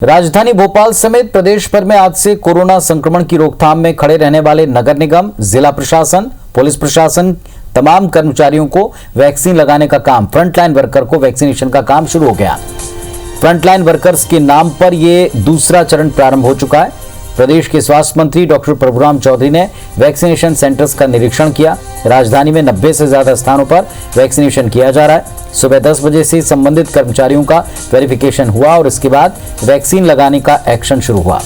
राजधानी भोपाल समेत प्रदेश भर में आज से कोरोना संक्रमण की रोकथाम में खड़े रहने वाले नगर निगम, जिला प्रशासन, पुलिस प्रशासन तमाम कर्मचारियों को वैक्सीन लगाने का काम, फ्रंटलाइन वर्कर को वैक्सीनेशन का काम शुरू हो गया। फ्रंटलाइन वर्कर्स के नाम पर ये दूसरा चरण प्रारंभ हो चुका है। प्रदेश के स्वास्थ्य मंत्री डॉक्टर प्रभुराम चौधरी ने वैक्सीनेशन सेंटर्स का निरीक्षण किया। राजधानी में 90 से ज्यादा स्थानों पर वैक्सीनेशन किया जा रहा है। सुबह 10 बजे से संबंधित कर्मचारियों का वेरिफिकेशन हुआ और इसके बाद वैक्सीन लगाने का एक्शन शुरू हुआ।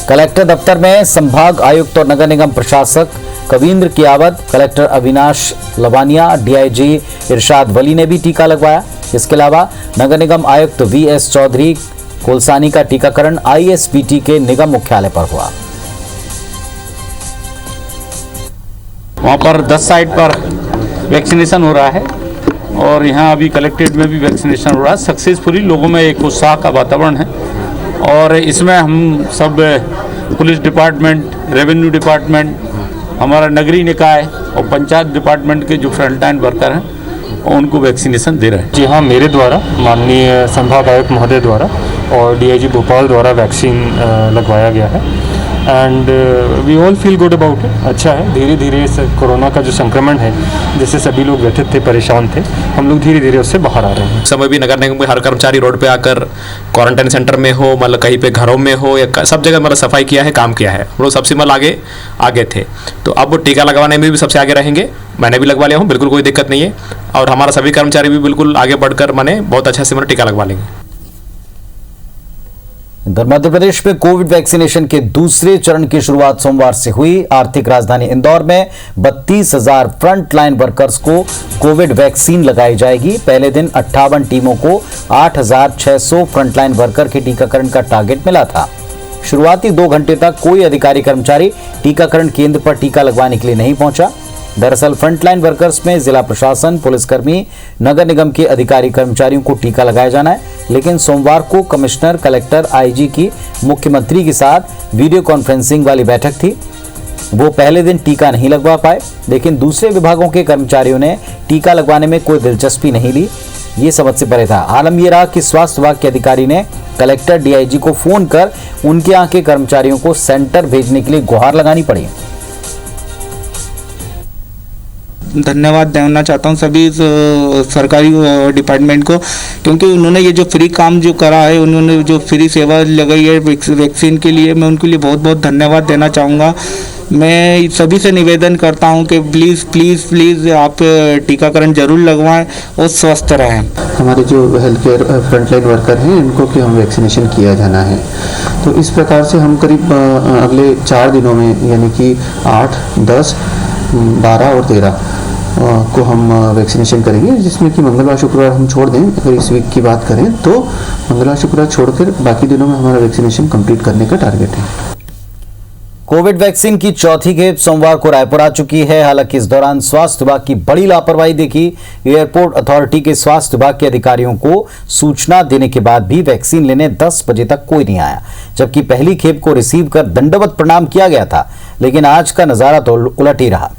कलेक्टर दफ्तर में संभाग आयुक्त और नगर निगम प्रशासक कविंद्र कियावत, कलेक्टर अविनाश लवानिया, डीआईजी इरशाद वली ने भी टीका लगवाया। इसके अलावा नगर निगम आयुक्त वीएस चौधरी कोलसानी का टीकाकरण आईएसबीटी के निगम मुख्यालय पर हुआ। वहाँ पर 10 साइट पर वैक्सीनेशन हो रहा है और यहाँ अभी कलेक्ट्रेट में भी वैक्सीनेशन हो रहा है। सक्सेसफुली लोगों में एक उत्साह का वातावरण है और इसमें हम सब पुलिस डिपार्टमेंट, रेवेन्यू डिपार्टमेंट, हमारा नगरीय निकाय और पंचायत डिपार्टमेंट के जो फ्रंटलाइन वर्कर हैं उनको वैक्सीनेशन दे रहे हैं। जी हाँ, मेरे द्वारा माननीय संभाग आयुक्त महोदय द्वारा और डीआईजी भोपाल द्वारा वैक्सीन लगवाया गया है and we all feel good about it. अच्छा है, धीरे धीरे इस कोरोना का जो संक्रमण है जिससे सभी लोग व्यथित थे, परेशान थे, हम लोग धीरे धीरे उससे बाहर आ रहे हैं। समय भी नगर निगम में हर कर्मचारी रोड पे आकर क्वारंटाइन सेंटर में हो, मतलब कहीं पे घरों में हो या सब जगह मतलब सफाई किया है, काम किया है। हम लोग सबसे मतलब आगे थे, तो अब वो टीका लगवाने में भी सबसे आगे रहेंगे। मैंने भी लगवा लिया हूँ, बिल्कुल कोई दिक्कत नहीं है और हमारा सभी कर्मचारी भी बिल्कुल आगे बढ़कर बहुत अच्छा से टीका लगवा लेंगे। इधर मध्य प्रदेश में कोविड वैक्सीनेशन के दूसरे चरण की शुरुआत सोमवार से हुई। आर्थिक राजधानी इंदौर में 32,000 फ्रंट लाइन वर्कर्स को कोविड वैक्सीन लगाई जाएगी। पहले दिन 58 टीमों को 8,600 फ्रंटलाइन वर्कर के टीकाकरण का टारगेट मिला था। शुरुआती 2 घंटे तक कोई अधिकारी कर्मचारी टीकाकरण केंद्र पर टीका लगवाने के लिए नहीं पहुंचा। दरअसल फ्रंटलाइन वर्कर्स में जिला प्रशासन, पुलिसकर्मी, नगर निगम के अधिकारी कर्मचारियों को टीका लगाया जाना है, लेकिन सोमवार को कमिश्नर, कलेक्टर, आईजी की मुख्यमंत्री के साथ वीडियो कॉन्फ्रेंसिंग वाली बैठक थी। वो पहले दिन टीका नहीं लगवा पाए, लेकिन दूसरे विभागों के कर्मचारियों ने टीका लगवाने में कोई दिलचस्पी नहीं ली। ये समझ से परे था। आलम यह रहा कि स्वास्थ्य विभाग के अधिकारी ने कलेक्टर, डीआईजी को फोन कर उनके यहाँ के कर्मचारियों को सेंटर भेजने के लिए गुहार लगानी पड़ी। धन्यवाद देना चाहता हूं सभी सरकारी डिपार्टमेंट को, क्योंकि उन्होंने ये जो फ्री काम जो करा है, उन्होंने जो फ्री सेवा लगाई है वैक्सीन के लिए, मैं उनके लिए बहुत बहुत धन्यवाद देना चाहूँगा। मैं सभी से निवेदन करता हूं कि प्लीज़ प्लीज़ प्लीज़ आप टीकाकरण जरूर लगवाएं और स्वस्थ रहें। हमारे जो हेल्थ केयर फ्रंटलाइन वर्कर हैं इनको कि हम वैक्सीनेशन किया जाना है, तो इस प्रकार से हम करीब अगले 4 दिनों में यानी कि 8, 10, 12 और 13 को हम वैक्सीनेशन करेंगे, जिसमें कि मंगलवार शुक्रवार हम छोड़ दें। अगर इस वीक की बात करें तो मंगलवार शुक्रवार छोड़कर बाकी दिनों में हमारा वैक्सीनेशन कंप्लीट करने का टारगेट है। कोविड वैक्सीन की चौथी खेप सोमवार को रायपुर आ चुकी है। हालांकि इस दौरान स्वास्थ्य विभाग की बड़ी लापरवाही देखी। एयरपोर्ट अथॉरिटी के स्वास्थ्य विभाग के अधिकारियों को सूचना देने के बाद भी वैक्सीन लेने 10 बजे तक कोई नहीं आया, जबकि पहली खेप को रिसीव कर दंडवत प्रणाम किया गया था। लेकिन आज का नजारा तो उलट ही रहा।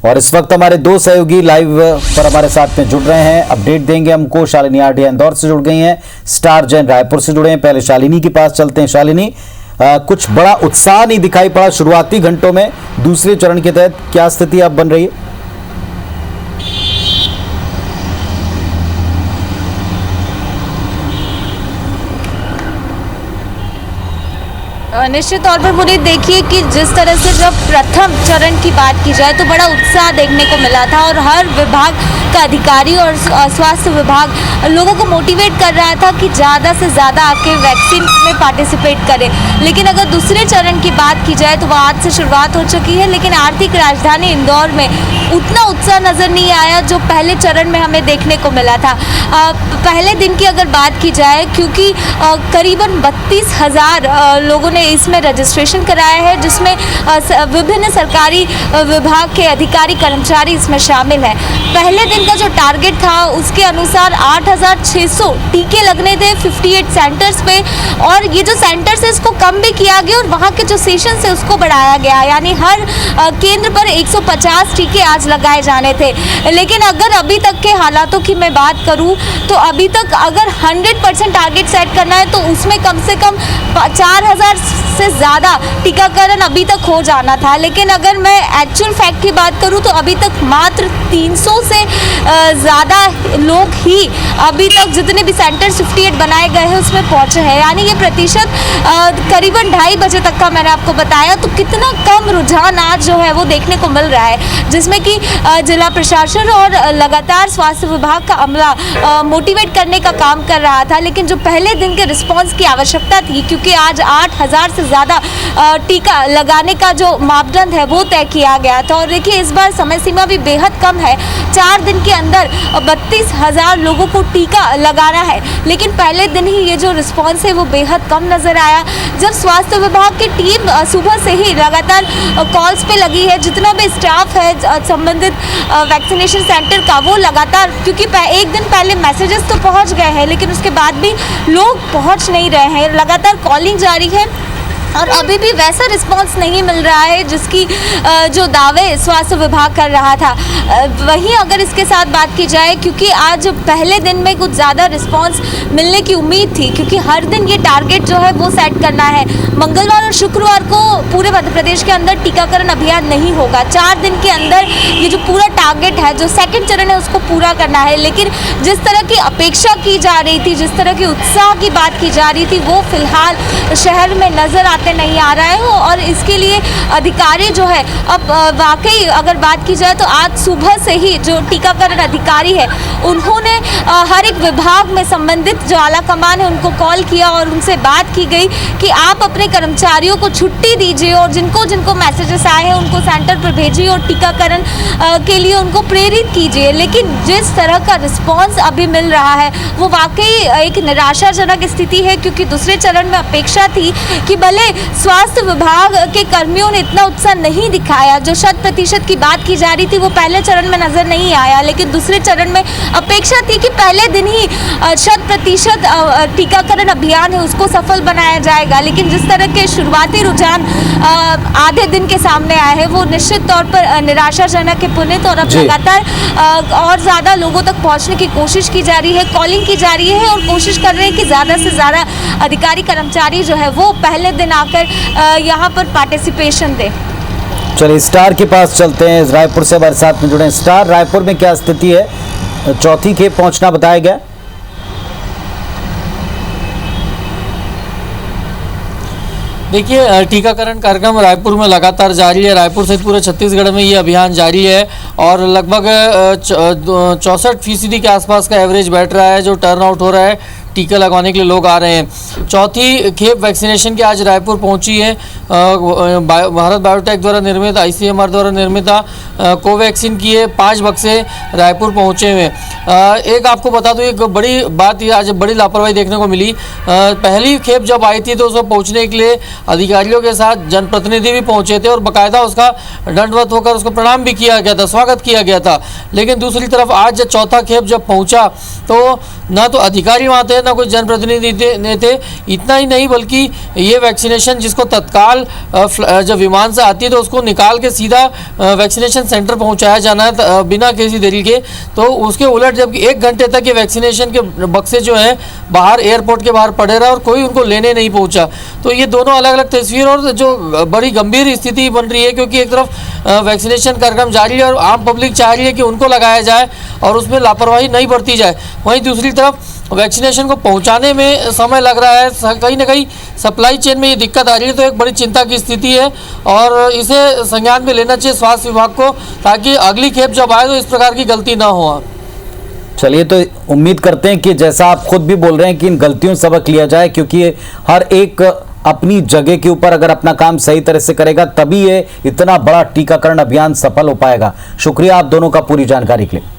और इस वक्त हमारे 2 सहयोगी लाइव पर हमारे साथ में जुड़ रहे हैं, अपडेट देंगे हमको। शालिनी आरडिया इंदौर से जुड़ गई हैं, स्टार जैन रायपुर से जुड़े हैं। पहले शालिनी के पास चलते हैं। शालिनी, कुछ बड़ा उत्साह नहीं दिखाई पड़ा शुरुआती घंटों में दूसरे चरण के तहत, क्या स्थिति अब बन रही है? निश्चित तौर पर पुनीत, देखिए कि जिस तरह से जब प्रथम चरण की बात की जाए तो बड़ा उत्साह देखने को मिला था और हर विभाग का अधिकारी और स्वास्थ्य विभाग लोगों को मोटिवेट कर रहा था कि ज़्यादा से ज़्यादा आके वैक्सीन में पार्टिसिपेट करें। लेकिन अगर दूसरे चरण की बात की जाए तो वह आज से शुरुआत हो चुकी है, लेकिन आर्थिक राजधानी इंदौर में उतना उत्साह नज़र नहीं आया जो पहले चरण में हमें देखने को मिला था। पहले दिन की अगर बात की जाए, क्योंकि करीबन 32,000 लोगों ने इसमें रजिस्ट्रेशन कराया है, जिसमें विभिन्न सरकारी विभाग के अधिकारी कर्मचारी इसमें शामिल हैं। पहले दिन का जो टारगेट था उसके अनुसार 8600 टीके लगने थे 58 सेंटर्स पे, और ये जो सेंटर्स है इसको कम भी किया गया और वहाँ के जो सेशन है उसको बढ़ाया गया, यानी हर केंद्र पर 150 टीके आज लगाए जाने थे। लेकिन अगर अभी तक के हालातों की मैं बात करूं तो अभी तक अगर 100% टारगेट सेट करना है तो उसमें कम से कम 4000 से ज़्यादा टीकाकरण अभी तक हो जाना था। लेकिन अगर मैं एक्चुअल फैक्ट की बात करूं तो अभी तक मात्र 300 से ज़्यादा लोग ही अभी तक जितने भी सेंटर 58 बनाए गए हैं उसमें पहुंचे हैं, यानी ये प्रतिशत करीबन 2:30 बजे तक का मैंने आपको बताया। तो कितना कम रुझान आज जो है वो देखने को मिल रहा है, जिसमें कि जिला प्रशासन और लगातार स्वास्थ्य विभाग का अमला मोटिवेट करने का काम कर रहा था। लेकिन जो पहले दिन के रिस्पांस की आवश्यकता थी, क्योंकि आज 8000 से ज़्यादा टीका लगाने का जो मापदंड है वो तय किया गया था। और देखिए इस बार समय सीमा भी बेहद कम है, 4 दिन के अंदर 32,000 लोगों को टीका लगाना है। लेकिन पहले दिन ही ये जो रिस्पांस है वो बेहद कम नज़र आया। जब स्वास्थ्य विभाग की टीम सुबह से ही लगातार कॉल्स पे लगी है, जितना भी स्टाफ है संबंधित वैक्सीनेशन सेंटर का वो लगातार, क्योंकि एक दिन पहले मैसेजेस तो पहुंच गए हैं लेकिन उसके बाद भी लोग पहुंच नहीं रहे हैं, लगातार कॉलिंग जारी है और अभी भी वैसा रिस्पांस नहीं मिल रहा है जिसकी जो दावे स्वास्थ्य विभाग कर रहा था। वहीं अगर इसके साथ बात की जाए, क्योंकि आज पहले दिन में कुछ ज़्यादा रिस्पांस मिलने की उम्मीद थी, क्योंकि हर दिन ये टारगेट जो है वो सेट करना है। मंगलवार और शुक्रवार को पूरे मध्य प्रदेश के अंदर टीकाकरण अभियान नहीं होगा, 4 दिन के अंदर ये जो पूरा टारगेट है, जो सेकेंड चरण है उसको पूरा करना है। लेकिन जिस तरह की अपेक्षा की जा रही थी, जिस तरह की उत्साह की बात की जा रही थी, वो फिलहाल शहर में नज़र नहीं आ रहा है। और इसके लिए अधिकारी जो है, अब वाकई अगर बात की जाए तो आज सुबह से ही जो टीकाकरण अधिकारी है उन्होंने हर एक विभाग में संबंधित जो आला कमान है उनको कॉल किया और उनसे बात की गई कि आप अपने कर्मचारियों को छुट्टी दीजिए और जिनको जिनको मैसेजेस आए हैं उनको सेंटर पर भेजिए और टीकाकरण के लिए उनको प्रेरित कीजिए। लेकिन जिस तरह का रिस्पॉन्स अभी मिल रहा है वो वाकई एक निराशाजनक स्थिति है, क्योंकि दूसरे चरण में अपेक्षा थी कि भले स्वास्थ्य विभाग के कर्मियों ने इतना उत्साह नहीं दिखाया, जो 100% की बात की जा रही थी वो पहले चरण में नजर नहीं आया, लेकिन दूसरे चरण में अपेक्षा थी कि पहले दिन ही 100% टीकाकरण अभियान है उसको सफल बनाया जाएगा। लेकिन जिस तरह के शुरुआती रुझान आधे दिन के सामने आए हैं वो निश्चित तौर पर निराशाजनक है पुनीत। और अब लगातार और ज़्यादा लोगों तक पहुँचने की कोशिश की जा रही है, कॉलिंग की जा रही है और कोशिश कर रहे हैं कि ज़्यादा से ज़्यादा अधिकारी कर्मचारी जो है वो पहले दिन आकर यहाँ पर पार्टिसिपेशन दे। चलिए स्टार के पास चलते हैं, रायपुर से हमारे साथ में जुड़े हैं। स्टार, रायपुर में क्या स्थिति है? चौथी खेप पहुंचना बताया गया। देखिए टीकाकरण कार्यक्रम रायपुर में लगातार जारी है। रायपुर सहित पूरे छत्तीसगढ़ में ये अभियान जारी है और लगभग 64% के आसपास का एवरेज बैठ रहा है जो टर्न आउट हो रहा है, टीका लगवाने के लिए लोग आ रहे हैं। चौथी खेप वैक्सीनेशन की आज रायपुर पहुंची है। भारत बायोटेक द्वारा निर्मित, ICMR द्वारा निर्मित कोवैक्सीन की है 5 बक्से रायपुर पहुंचे हुए। एक आपको बता दूं, एक बड़ी बात, ये आज बड़ी लापरवाही देखने को मिली। पहली खेप जब आई थी तो उसको पहुंचने के लिए अधिकारियों के साथ जनप्रतिनिधि भी पहुंचे थे और बाकायदा उसका दंडवत होकर उसको प्रणाम भी किया गया था, स्वागत किया गया था। लेकिन दूसरी तरफ आज जब चौथा खेप जब पहुंचा तो ना तो अधिकारी वहाँ थे ना कोई जनप्रतिनिधि थे। इतना ही नहीं बल्कि ये वैक्सीनेशन जिसको तत्काल जब विमान से आती है तो उसको निकाल के सीधा वैक्सीनेशन सेंटर पहुंचाया जाना है बिना किसी देरी के। तो उसके उलट जब 1 घंटे तक ये वैक्सीनेशन के बक्से जो हैं बाहर एयरपोर्ट के बाहर पड़े रहे और कोई उनको लेने नहीं पहुंचा। तो ये दोनों अलग अलग तस्वीर और जो बड़ी गंभीर स्थिति बन रही है, क्योंकि एक तरफ वैक्सीनेशन कार्यक्रम जारी है और आम पब्लिक चाह रही है कि उनको लगाया जाए और उसमें लापरवाही नहीं बरती जाए। वहीं दूसरी तरफ वैक्सीनेशन को पहुंचाने में समय लग रहा है, कहीं ना कहीं सप्लाई चेन में ये दिक्कत आ रही है। तो एक बड़ी चिंता की स्थिति है और इसे संज्ञान में लेना चाहिए स्वास्थ्य विभाग को, ताकि अगली खेप जब आए तो इस प्रकार की गलती ना हो। चलिए, तो उम्मीद करते हैं कि जैसा आप खुद भी बोल रहे हैं कि इन गलतियों से सबक लिया जाए, क्योंकि हर एक अपनी जगह के ऊपर अगर अपना काम सही तरह से करेगा तभी ये इतना बड़ा टीकाकरण अभियान सफल हो पाएगा। शुक्रिया आप दोनों का पूरी जानकारी के लिए।